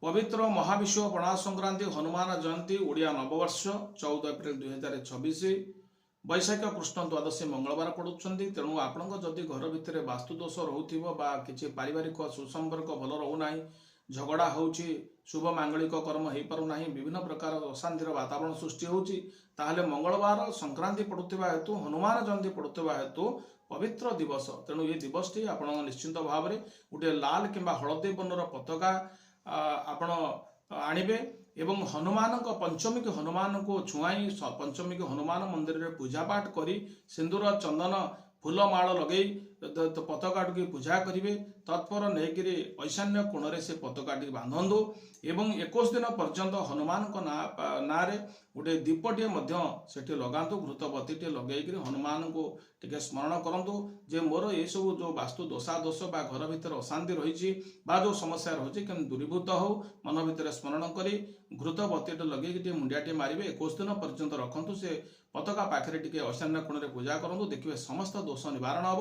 पवित्र महाविश्व पणा संक्रांति हनुमान जयंती ओडिया नववर्ष 14 एप्रिल 2026 वैशाख कृष्ण द्वादशी मंगलवार पड़ुंट। तेणु आपण जदि घर भितर वास्तुदोष रोथो कि पारिवारिक सुसंपर्क भल रोना, झगड़ा हो शुभ मांगलिक कर्म हो पारना, विभिन्न प्रकार अशांतिर वातावरण सृष्टि होते मंगलवार संक्रांति पड़ुवा हेतु हनुमान जयंती पड़ुवा हेतु पवित्र दिवस। तेणु ये दिवसटी आप निश्चिंत भाव में गोटे लाल कि हलदी वर्णर पताका आपण आणवे एवं हनुमान पंचमी के हनुमान को छुआई पंचमी के हनुमान मंदिर में पूजा पाठ करी सिंदूर चंदन फूलमाल लगे पताकाटी पूजा करेंगे। तत्पर नहींकि ईशान्य कोण से पताकाटी बांधु एवं 21 दिन पर्यंत हनुमान ना गोटे दीपटे सेठी लगातु घृतबत्ती लगे हनुमान को टिके स्मरण करूँ जे मोर ये सब जो वास्तु दोष बा घर भितर अशांति रही जो समस्या रही कि दूरीभूत हो मन भितर स्मरण करी घृतबत्ती लगे मुंडियाटे मारे 21 दिन पर्यंत रखु से पताका पाखे ईशान्य कोण पूजा करूँ देखिए समस्त दोष निवारण हम।